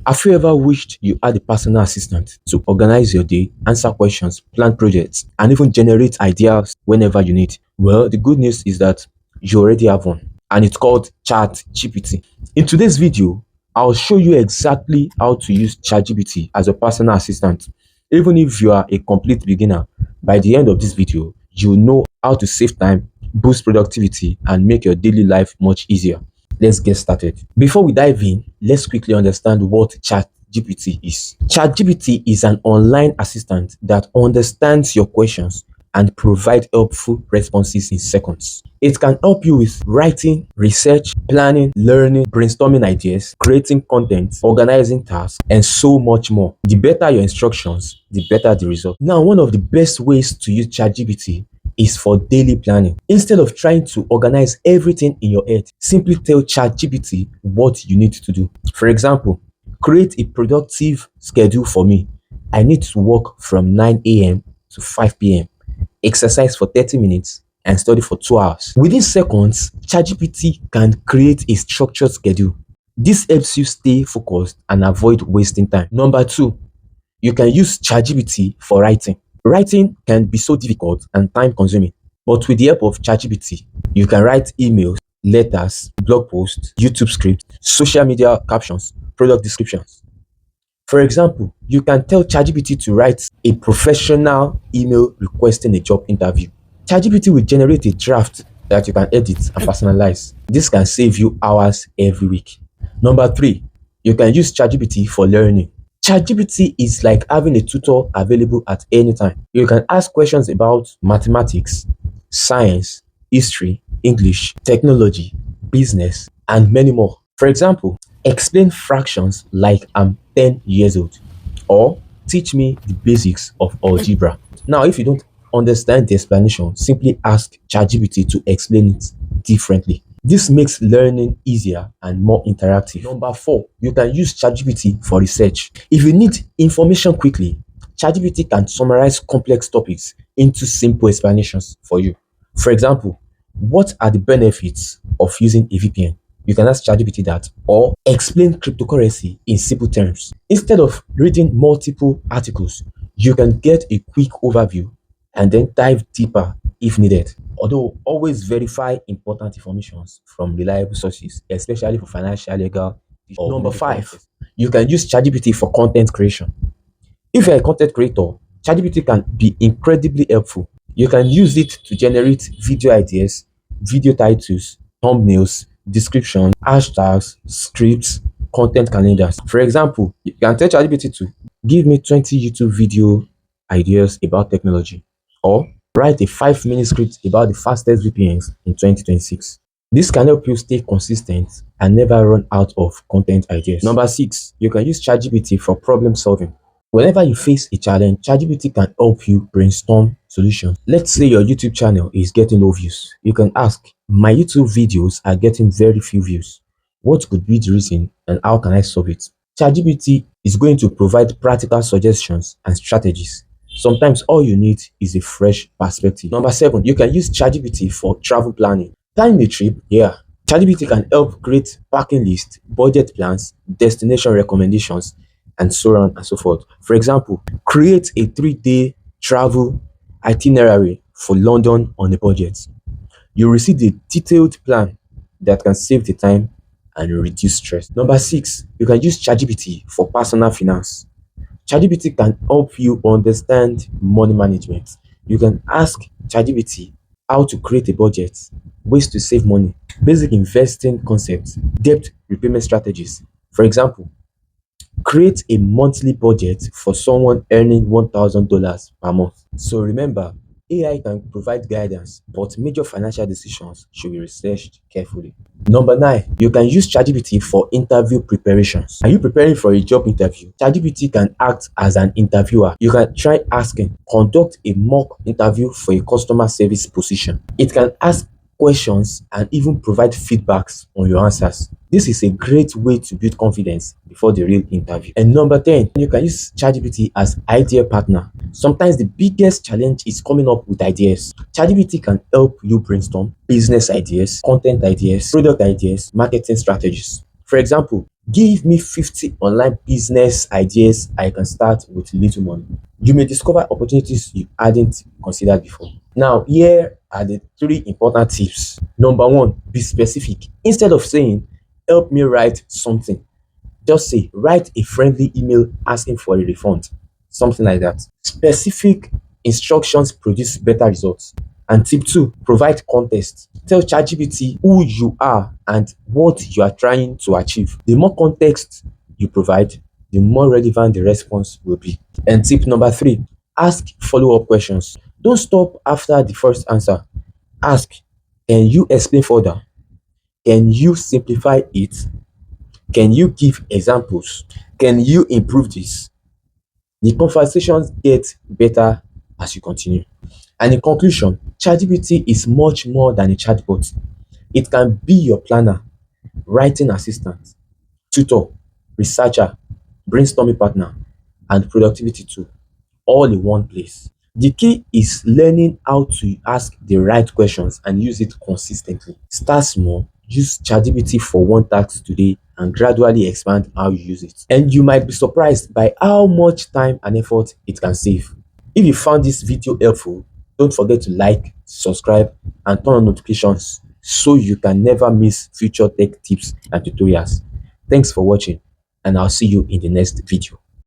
Have you ever wished you had a personal assistant to organize your day, answer questions, plan projects, and even generate ideas whenever you need? Well, the good news is that you already have one, and it's called ChatGPT. In today's video, I'll show you exactly how to use ChatGPT as a personal assistant. Even if you are a complete beginner, by the end of this video, you'll know how to save time, boost productivity, and make your daily life much easier. Let's get started. Before we dive in, let's quickly understand what ChatGPT is. ChatGPT is an online assistant that understands your questions and provide helpful responses in seconds. It can help you with writing, research, planning, learning, brainstorming ideas, creating content, organizing tasks, and so much more. The better your instructions, the better the result. Now, one of the best ways to use ChatGPT is for daily planning. Instead of trying to organize everything in your head, simply tell ChatGPT what you need to do. For example, create a productive schedule for me. I need to work from 9 a.m. to 5 p.m., exercise for 30 minutes, and study for 2 hours. Within seconds, ChatGPT can create a structured schedule. This helps you stay focused and avoid wasting time. Number two, you can use ChatGPT for writing. Writing can be so difficult and time consuming, but with the help of ChatGPT, you can write emails, letters, blog posts, YouTube scripts, social media captions, product descriptions. For example, you can tell ChatGPT to write a professional email requesting a job interview. ChatGPT will generate a draft that you can edit and personalize. This can save you hours every week. Number three, you can use ChatGPT for learning. ChatGPT is like having a tutor available at any time. You can ask questions about mathematics, science, history, English, technology, business, and many more. For example, explain fractions like I'm 10 years old, or teach me the basics of algebra. Now, if you don't understand the explanation, simply ask ChatGPT to explain it differently. This makes learning easier and more interactive. Number four, you can use ChatGPT for research. If you need information quickly, ChatGPT can summarize complex topics into simple explanations for you. For example, what are the benefits of using a VPN? You can ask ChatGPT that, or explain cryptocurrency in simple terms. Instead of reading multiple articles, you can get a quick overview and then dive deeper if needed. Although always verify important information from reliable sources, especially for financial, legal, or number five, you can use ChatGPT for content creation. If you're a content creator, ChatGPT can be incredibly helpful. You can use it to generate video ideas, video titles, thumbnails, descriptions, hashtags, scripts, content calendars. For example, you can tell ChatGPT to give me 20 YouTube video ideas about technology, or write a 5-minute script about the fastest VPNs in 2026. This can help you stay consistent and never run out of content ideas. Number six, you can use ChatGPT for problem solving. Whenever you face a challenge, ChatGPT can help you brainstorm solutions. Let's say your YouTube channel is getting low views. You can ask, my YouTube videos are getting very few views. What could be the reason and how can I solve it? ChatGPT is going to provide practical suggestions and strategies. Sometimes all you need is a fresh perspective. Number seven, you can use ChatGPT for travel planning. Planning a trip, yeah. ChatGPT can help create packing lists, budget plans, destination recommendations, and so on and so forth. For example, create a 3-day travel itinerary for London on a budget. You receive a detailed plan that can save the time and reduce stress. Number six, you can use ChatGPT for personal finance. ChatGPT can help you understand money management. You can ask ChatGPT how to create a budget, ways to save money, basic investing concepts, debt repayment strategies. For example, create a monthly budget for someone earning $1,000 per month. So remember, AI can provide guidance, but major financial decisions should be researched carefully. Number nine, you can use ChatGPT for interview preparations. Are you preparing for a job interview? ChatGPT can act as an interviewer. You can try asking, conduct a mock interview for a customer service position. It can ask questions and even provide feedbacks on your answers. This is a great way to build confidence before the real interview. And number 10, you can use ChatGPT as idea partner. Sometimes the biggest challenge is coming up with ideas. ChatGPT can help you brainstorm business ideas, content ideas, product ideas, marketing strategies. For example, Give me 50 online business ideas I can start with little money. You may discover opportunities you hadn't considered before. Now, here are the three important tips. Number one, be specific. Instead of saying, help me write something, just say, write a friendly email asking for a refund. Something like that. Specific instructions produce better results. And tip two, provide context. Tell ChatGPT who you are and what you are trying to achieve. The more context you provide, the more relevant the response will be. And tip number three, ask follow-up questions. Don't stop after the first answer. Ask, can you explain further? Can you simplify it? Can you give examples? Can you improve this? The conversations get better as you continue. And in conclusion, ChatGPT is much more than a chatbot. It can be your planner, writing assistant, tutor, researcher, brainstorming partner, and productivity tool, all in one place. The key is learning how to ask the right questions and use it consistently. Start small, use ChatGPT for one task today and gradually expand how you use it. And you might be surprised by how much time and effort it can save. If you found this video helpful, don't forget to like, subscribe, and turn on notifications so you can never miss future tech tips and tutorials. Thanks for watching, and I'll see you in the next video.